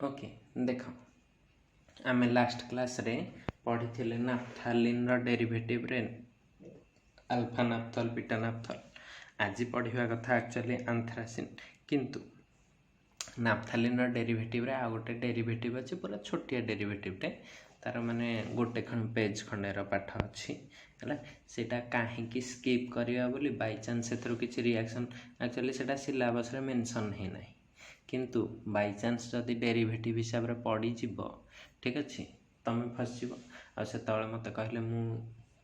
Okay देख आम last class रे पढ़ी थे नाफ्थालिन डेरिवेटिव रे अल्फा नाफ्थल बीटा नाफ्थल। आज पढ़ा कथा एक्चुअली आंथ्रासिन किंतु नाफ्थालिन डेरिवेटिव रे आ गोटे डेरिवेटिव अच्छे पूरा छोटिया डेरिवेटिव टे तार माने गोटे खंड पेज खंडेर पाठ अच्छी है सेटा कहीं स्किप करवा बोली बाई चांस से किसी रिएक्शन एक्चुअली सेटा सिलेबस रे मेंशन है ना किंतु बाई चांस जदि डेरिवेटिव हिसाब रे पड़ी जीव ठीक अच्छे तुम फसब आते मत कहले मु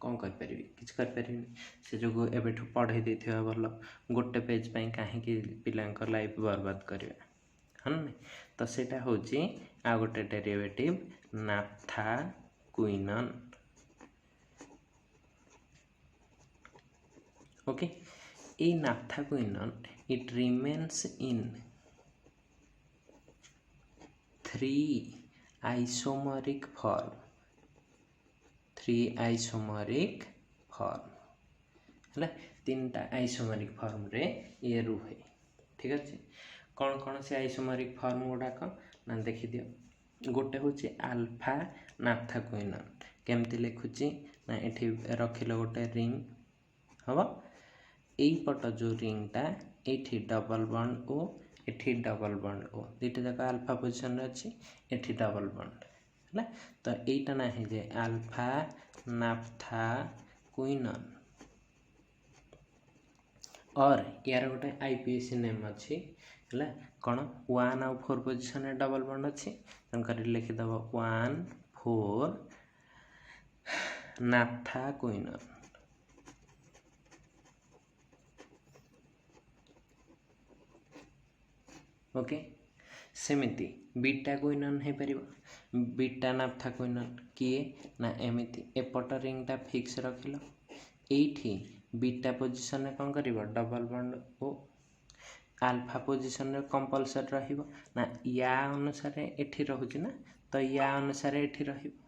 कौन करी किसी करें से जो एवं पढ़े देथिबा भल गोटे पेज पे कहीं पिला लाइफ बर्बाद करें हाँ ना तो सेटा हूँ आ गोटे derivative naphthoquinone. Okay a naphthoquinone it remains in 3 isomeric form 3 isomeric form है 3टा आइसोमरिक फॉर्म रे ये रुहे ठीक अच्छे कौन कौन से आइसोमरिक फॉर्म गुड़ाक ना देखी दियो गोटे हूँ आल्फा नाफ्थाक्विनन केमती लिखुची ना ये रखिल गोटे रिंग हम यहीपट जो रिंगटा ये डबल बॉन्ड ओ एठी डबल बॉन्ड ओ दुईटा जाक अल्फा पोजिशन अच्छी एठी डबल बॉन्ड है तो यहीटा ना जे अल्फा नाफ्थाक्विनन और यार गोटे आईपीएसी नेम अच्छी है कौन 1 और 4 पोजिशन डबल बॉन्ड अच्छी तेणुक लिखिदेव 1 4 नाफ्थाक्विनन। ओके सेमिति बीटा क्विनन हो पार बीटा नाफ्थाक्विनन किए ना एमती एपट रिंगटा फिक्स रखिल ये बीटा पोजिशन रे कौन कर डबल बॉन्ड ओ अल्फा पोजिशन रे कंपलसरी रहिबो ना या अनुसार एठी रहुची ना तो या अनुसार एठी रहिबो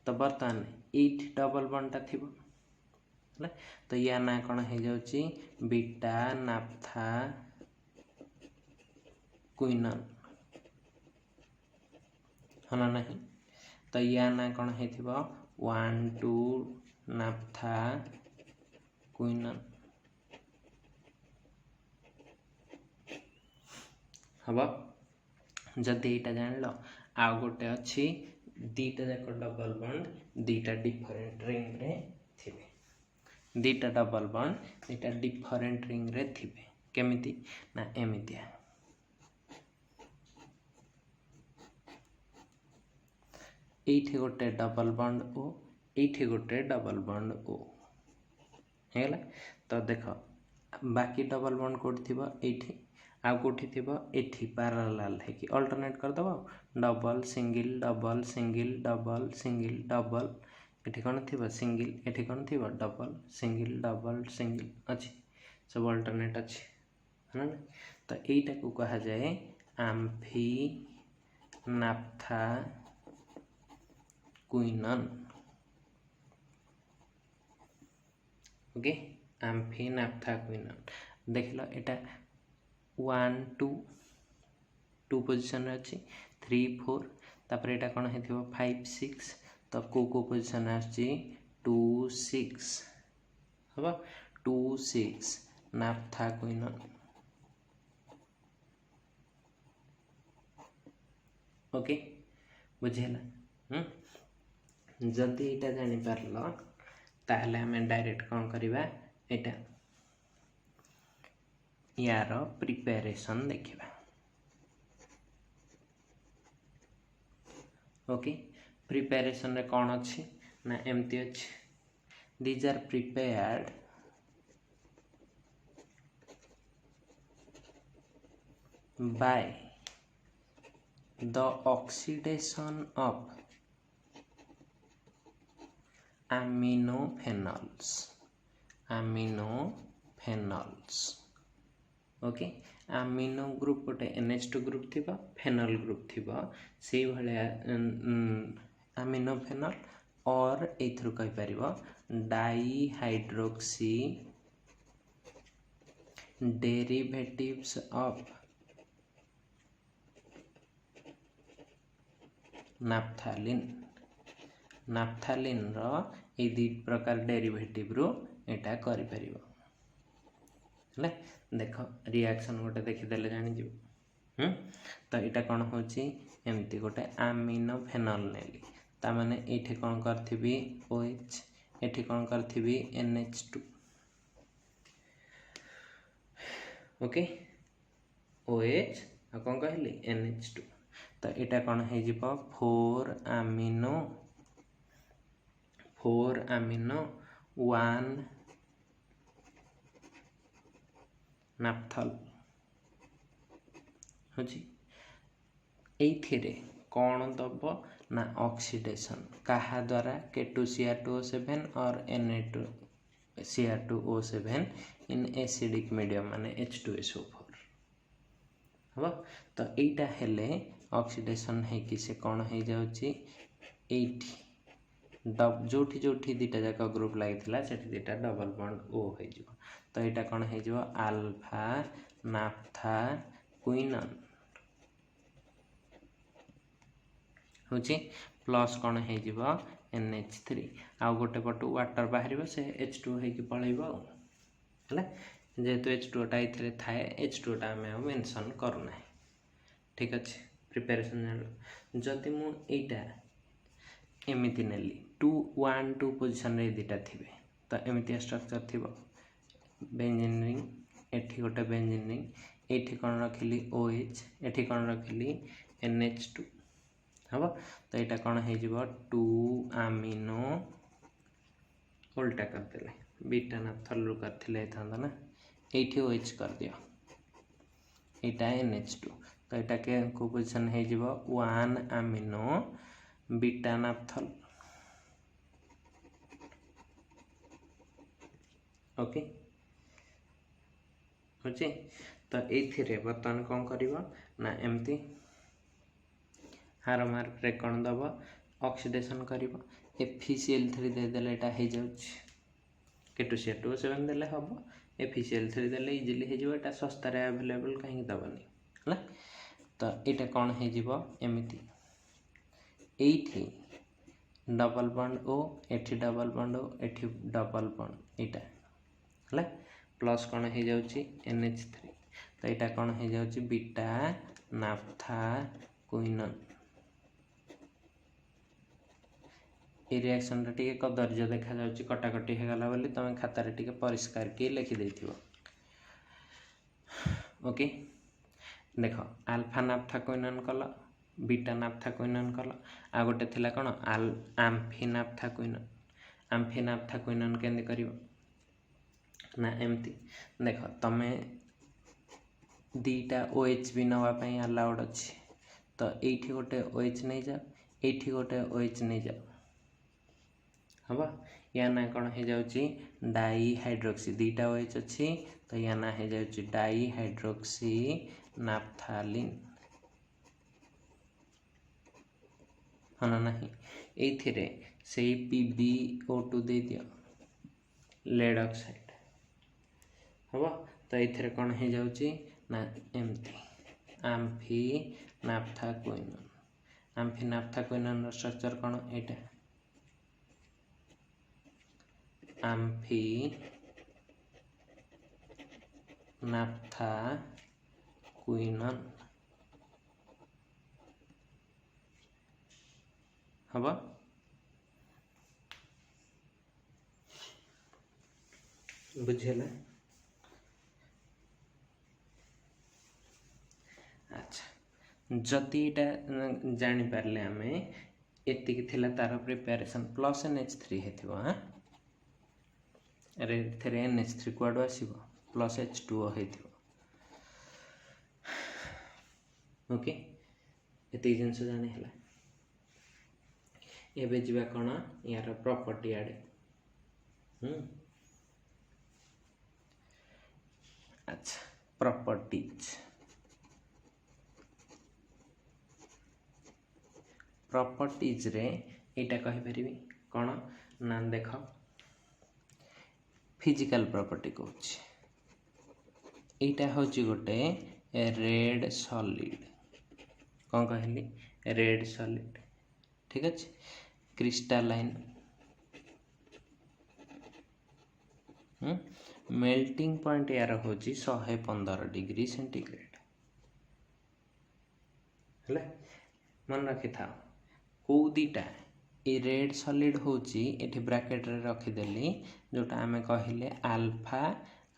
तो बर्तमान एठी डबल बॉन्डटा थिबो तो या ना कौन हो जाउची बीटा नाफ्थाक्विनन हाँ ना तो या ना कौन हो 1 2 नाफ्थाक्विनन हम जदि यहाँ जान लो आउ गोटे अच्छी दीटा जाक डबल बॉन्ड दीटा डिफरेंट रिंग रे थिबे दीटा डबल बॉन्ड दीटा डिफरेंट रिंग रे थिबे केमिति ना एमितिया एठी गोटे डबल बॉन्ड ओ एठी गोटे डबल बॉन्ड ओ हेला तो देख बाकी डबल बॉन्ड कोठी थिबो एठी आ कोठी थिबो एठी पैरेलल है कि अल्टरनेट कर दबो double single double single double single double एठी कोन थिबो सिंगल एठी कोन थिबो डबल सिंगल अछि सब अल्टरनेट अछि है ना तो एटा को कहा जाए एम्फी नाफ्थाक्विनन। ओके एम्फी नाफ्थाक्विनन देख लो एटा 1 2 पोजिशन अच्छी 3 4 तापर एटा कौन है 5 6 तो को पोजिशन आछि 2 6 हम 2 6 नाफ्थाक्विनन। ओके बुझेला जदि एटा जानी पारल ताहले हमें डायरेक्ट कौन करिबा एटा यार प्रिपरेशन देखिबा। ओके प्रिपरेशन रे कौन अच्छी ना एमती अच्छी these are prepared by the oxidation of aminophenol okay amino group गोटे NH2 ग्रुप थी फेनल ग्रुप थी से भाया aminophenol और एथुर कहि परिबो डाइहाइड्रोक्सी डेरिवेटिव्स ऑफ नाफ्थालिन नाफ्थालिन रो ए दी प्रकार डेरिवेटिव रो एटा करि परिबो ले देख रिएक्शन गोटे देखिदेले जानि जीव तो यहाँ कौन होची एमती गोटे आमिनो फेनल नेली ता माने एठी कौन करथिबी OH एठी कौन करथिबी NH2 ओके OH आ कौन कहली NH2 तो यहाँ कौन है जीवो 4 अमीनो 1 नाफ्थल होची एथिरे कौन दब ना ऑक्सीडेशन कहा द्वारा K2Cr2O7 और Na2Cr2O7 इन एसिडिक मीडियम माने H2SO4 हबो तो एटा हेले ऑक्सीडेशन है कि से कौन हो जाउची एठी जोठी जोठी दीटा जाक ग्रुप लागिथिला सेठी दीटा डबल बॉन्ड O हो जिवो तो एटा कौन हो जिवो अल्फा नाफ्था क्विनन होची प्लस कौन हो जिवो NH3 आ गोटे पटु वाटर बाहरिबो से H2 हे कि पळैबो हला जेहेतु H2 टा इथिरे थाए H2 टा हमें मेंशन करू ना ठीक अछि प्रिपरेशन जान जति मु एटा एमिति नेली 2 1 2 पोजीशन रे दीटा थिबे तो एमिति स्ट्रक्चर थिबो बेंजीन रिंग एठी गोटे बेंजीन रिंग एठी कोन रखिली OH एठी कोन रखिली NH2 हबो तो एटा कोन हे जिवो 2 अमीनो उल्टा कर देले बीटा नाफ्थल रु करथिले थांदा ना एठी OH कर दियो एटा NH2 तो एटा के को पोजीशन हे जिवो 1 अमीनो बीटा नाफ्थल ओके होची तो एथिरे बर्तन कोन करिवो ना एमती हार मार्क रे कोन दबो ऑक्सीडेशन करिवो FeCl3 दे देले एटा हे जाउछ K2Cr2O7 देले हबो FeCl3 देले इजीली हे जिवो एटा सस्ता रे अवेलेबल कहीं दबनी हला तो एटा कोन हे जिवो एमिति एठी डबल बॉन्ड O एठी डबल बॉन्ड O एठी डबल बॉन्ड एटा हला प्लस कोन हे जाउची NH3 तो एटा कोन हे जाउची बीटा नाफ्था क्विनन ए रिएक्शन रे टिके कदर्य देखा जाउची कटाकटी हे गला बोली तमे खाता रे टिके परिष्कार के लिखि देथिबो ओके देखो अल्फा नाफ्था क्विनन कला बीटा नाफ्था क्विनन कला आ गोटे थिला कोन आम्फी नाफ्था क्विनन केंदे करिवो ना एमती देखो तमे दीटा OH भी नवा पई अलाउड अछि तो एठी गोटे OH नै जा एठी गोटे OH नै जा हबा या ना कोन हे जाउची डाई हाइड्रोक्सी दीटा OH अछि तो या ना हे जाउची डाई हाइड्रोक्सी नाफ्थालिन हना नाही एथिरे सेही PbO2 दे दियो लेड ऑक्साइड हबा तो एथिरे कोन हे जाउची ना एमती आम्फी नाफ्था क्विनन रो स्ट्रक्चर कोन एटा आम्फी नाफ्था क्विनन हबा बुझेला अच्छा जति एटा जानि पारले हमें एति कि थिला तार प्रिपरेशन प्लस NH3 हेथिबो हां अरे थेरे NH3 क्वाडो आसीबो प्लस H2O हेथिबो ओके एति जिंस जानि हला एबे जिबा कोन यार प्रॉपर्टी आडे अच्छा प्रॉपर्टीज रे एटा कहि परिबी कोन ना देख फिजिकल प्रॉपर्टी कहूँ एटा होची गोटे रेड सॉलिड कौन कहली रेड सॉलिड ठीक अच्छे क्रिस्टालाइन मेल्टिंग पॉइंट यार हूँ 115 डिग्री सेंटीग्रेड है मन रखी था कौ दीटा ये रेड सॉलिड होची एठी ब्रैकेट रे रखीदेली जोटा आमे कहले अल्फा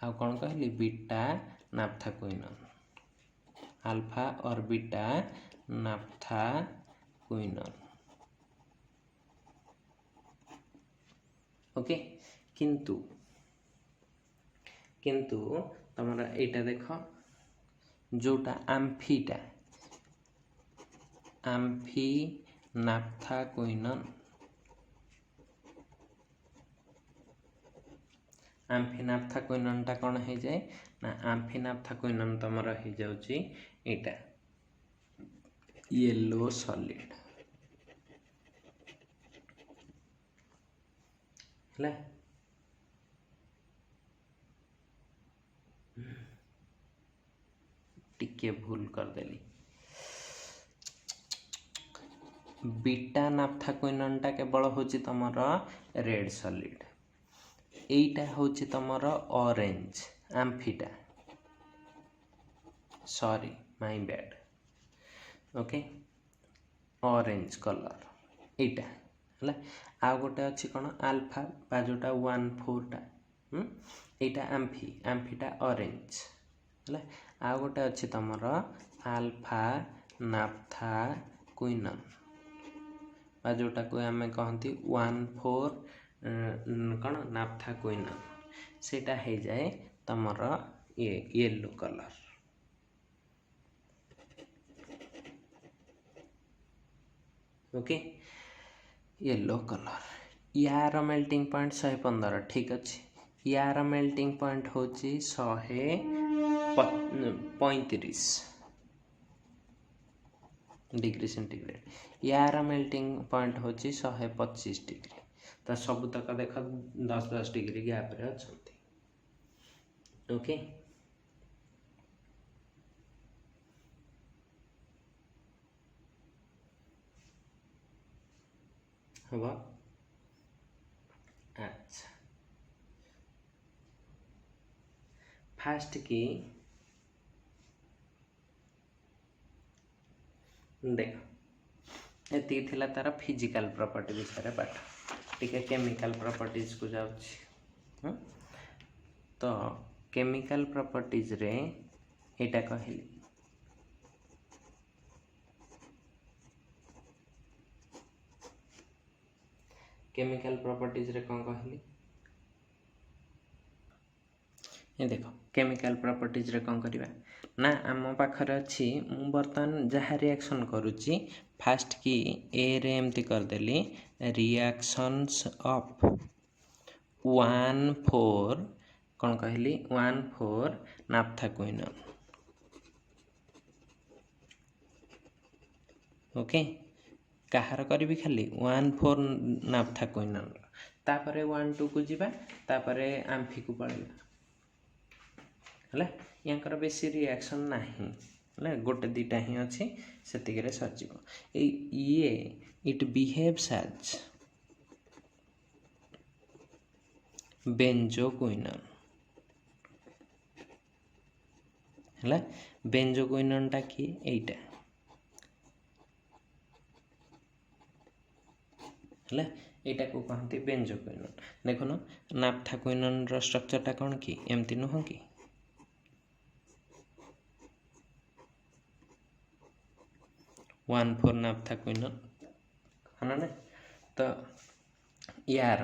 आ कौन कहली बीटा नाफ्थाक्विनोन अल्फा और बीटा नाफ्थाक्विनोन ओके किंतु किंतु तमरा एटा देख जोटा आम्फीटा आम्फी नाफ्थाक्विनोन आम्फी नाफ्थाक्विनोन टा कौन हो जाए ना आम्फी नाफ्थाक्विनोन तमर हो जाउची एटा येलो सॉलिड है टिके भूल करदेली बीटा नाफ्थाक्विनोन टा केवल होची तमर रेड सॉलिड एटा होची तमर ऑरेंज आम्फीटा sorry my bad okay orange colour एटा है आ गोटे अच्छी कौन अल्फा बाजूटा 1,4 टा एटा आम्फी आम्फीटा ऑरेंज है आ गोटे अच्छी तमर अल्फा नाफ्थाक्विनोन जोटा को आम कहती 1,4 कौन नाफ्थाक्विनोन सेटा हो जाए तमर ये yellow colour okay yellow colour यार मेल्टिंग पॉइंट 115 ठीक अच्छे यार मेल्टिंग पॉइंट होची 135 डिग्री सेंटीग्रेड यार मेल्टिंग पॉइंट होची 125 डिग्री तो सब तक देख 10-10 डिग्री गैप रे अछंती ओके हवा अच्छा फास्ट की देख एति थिला तार फिजिकल प्रॉपर्टी विषय पाठ टिके केमिकल प्रॉपर्टीज को जाउछि तो केमिकल प्रॉपर्टीज रे एटा कहली केमिकल प्रॉपर्टीज रे कौन कहली ये देखो केमिकल प्रॉपर्टीज रे कौन करिबा ना आम पाखरे अच्छी मु बर्तमान जहाँ रिएक्शन करुच्ची फास्ट की ए रे एमती करदेली रिएक्शंस ऑफ 1,4 कौन कहली 1,4 नाफ्थाक्विनोन ओके कहार करी खाली 1,4 नाफ्थाक्विनोन तापरे 1,2 को जीवा तापरे आम्फी को पड़ेगा है यांकर बेसी रिएक्शन नहीं है गोटे दीटा ही अच्छी से सरजीव ये इट बिहेव्स एज बेंजोक्विनोन है बेंजोक्विनोन टा कि एटा है एटा को कहते बेंजोक्विनोन देखुन नाफ्थाक्विनोन रो स्ट्रक्चर टा कौन कि एमती नुह कि 1,4 नाफ्थाक्विनोन है ना तो यार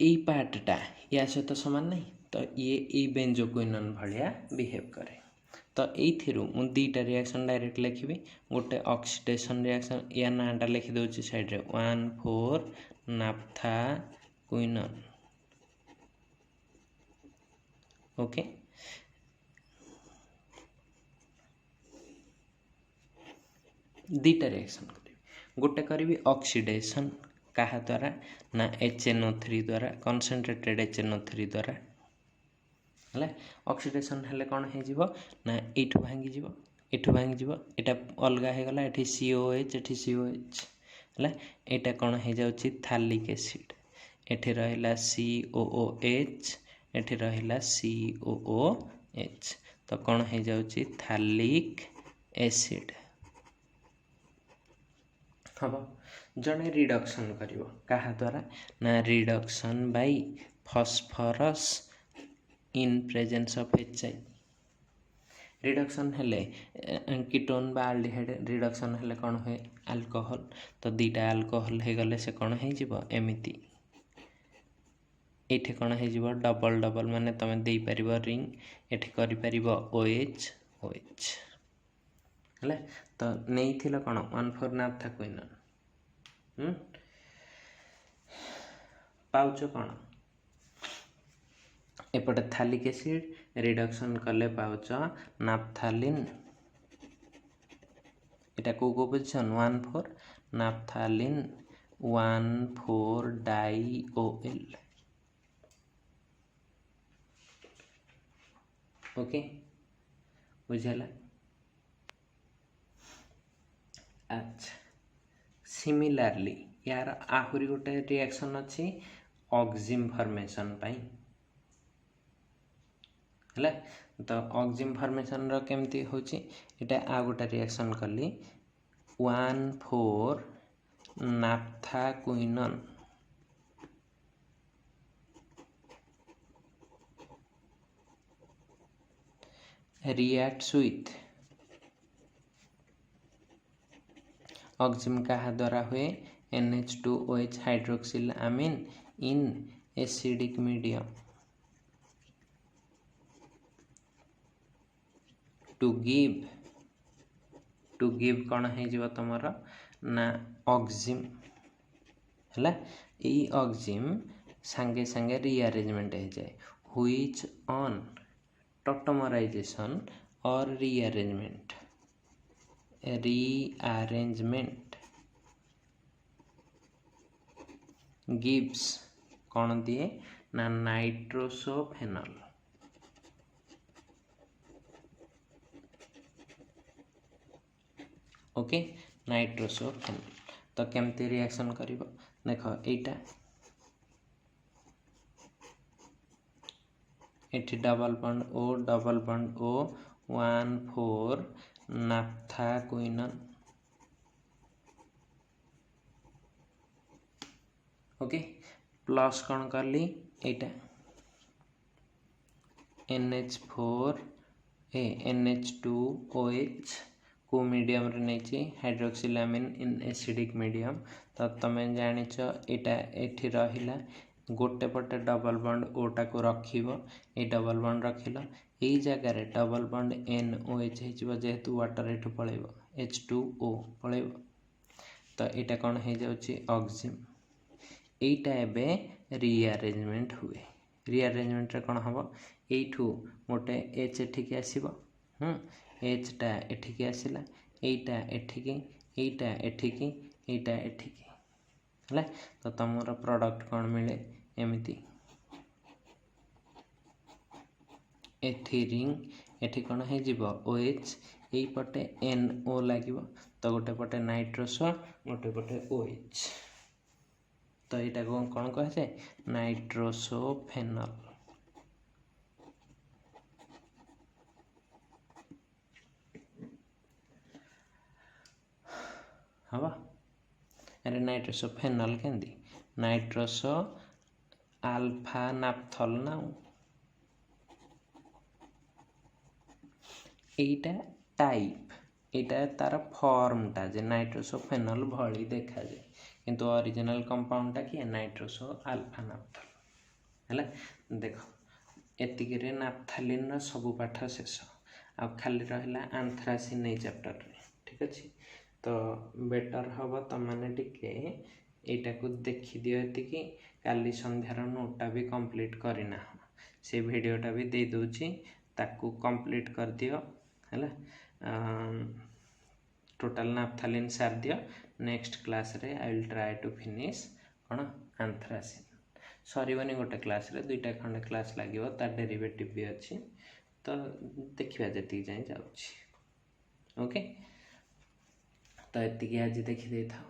ये पार्टा या सहित सामान नहीं तो ये बेंजोक्विनोन भाया बिहेव करे तो ये दीटा रिएक्शन डायरेक्ट लिखी गोटे ऑक्सीडेशन रिएक्शन या नाटा लिखिदे साइड रे 1,4 नाफ्थाक्विनोन ओके दीटा रिएक्शन करी गोटे करी ऑक्सीडेशन क्या द्वारा ना HNO3 द्वारा कंसंट्रेटेड HNO3 द्वारा है ऑक्सीडेशन हेले कौन हो ना एठू भांगी एठू भांगी एटा अलग हो गला एठी COH एठी COH है एटा कौन हो जाउची थालिक एसिड एठी रहिला COOH एठी रहिला COOH तो कौन हो जाउची थालिक एसिड हम जड़े रिडक्शन करिवो कहा द्वारा ना reduction by phosphorus in presence of HI reduction हेले कीटोन बा आल्डिहाइड रिडक्शन हेले कौन हुए अल्कोहल तो दीटा अल्कोहल हो गले से कौन हो जिवो एमिति एठी कौन हो जिवो डबल डबल माने तमे देई परिबो रिंग एठी करि परिबो OH OH हेले तो नेई थिलो कौन 1,4 नाफ्था क्विनोन पाउच कौन एपटे थालिक एसिड रिडक्शन कले पाउच नाफ्थालिन एटा को पोजिशन 1,4 नाफ्थालिन 1,4 डाइओएल ओके बुझेला अच्छा सिमिलारली यार आहुरी गोटे रिएक्शन अच्छी ऑक्जिम फॉर्मेशन पाई है तो ऑक्जिम फॉर्मेशन रो केमती होची एटा आ गोटे रिएक्शन कली 1,4 naphthoquinone reacts with oxime कहा द्वारा हुए NH2OH hydroxylamine in acidic medium to give कौन है तुमर ना ऑक्जिम है यही ऑक्जिम सांगे सांगे रीअरेंजमेंट हो जाए व्हिच ऑन टॉटोमराइजेशन और रीअरेंजमेंट गिव्स कौन दिए ना नाइट्रोसोफेनॉल ओके नाइट्रोसोफेनॉल तो केमती रिएक्शन करिवो देखो एटा एठी double bond O 1,4 naphtha quinone okay plus कौन करली एटा NH2OH को मीडियम रे नहीं हाइड्रोक्सिलामिन इन एसिडिक मीडियम तो तुम जानिच एटा एठी रहिला गोटे पटे डबल बॉन्ड ओटा को रखिबो ए डबल बॉन्ड रखिलो एई जगह डबल बॉन्ड NOH हो जेहेतु वाटर एठू पळेबो H2O पळेबो तो एटा कौन हो जाउची ऑक्जिम एटा एबे रीअरेंजमेंट हुए रीअरेंजमेंट रे कौन हबो एठू गोटे H एठिक आसीबो H टा एठिक आसिला एटा एठिक एटा एठिक एटा एठिक है तो तुमर प्रोडक्ट कौन मिले एमती एठी रिंग एठी कौन हो जिवो OH एई पटे NO लागिवो तो गोटे पटे नाइट्रोसो गोटे पटे OH तो यहाँ कौन कह जाए नाइट्रोसोफेनॉल हवा अरे नाइट्रोसोफेनॉल केंदी नाइट्रोसो अल्फा नाफ्थल ना एटा टाइप एटा तार फॉर्मटा जे नाइट्रोसोफेनॉल भली देखा जाए किंतु ओरिजिनल कंपाउंडटा कि नाइट्रोसो अल्फा नाफ्थल है देख एतिक नाफ्थालिन सबू पाठ शेष आ खाली रहा आंथ्रासिन नहीं चैप्टर ठीक अच्छे तो बेटर हम तुम मैंने टिके यहाँ को देखीदि ये काली संध्यार नोटा भी कंप्लीट करना से वीडियोटा भी दे दूची ताकू कंप्लीट कर दियो है टोटाल नाफ्थालिन सार दियो नेक्स्ट क्लास रे I will try to finish कौन आंथ्रासिन सरबनी गोटे क्लास रे दुईटा खंडे क्लास लगे तार डेरिवेटिव भी अच्छी तो देखा जी जाए जाऊँगी ओके तो ये आज देखी था।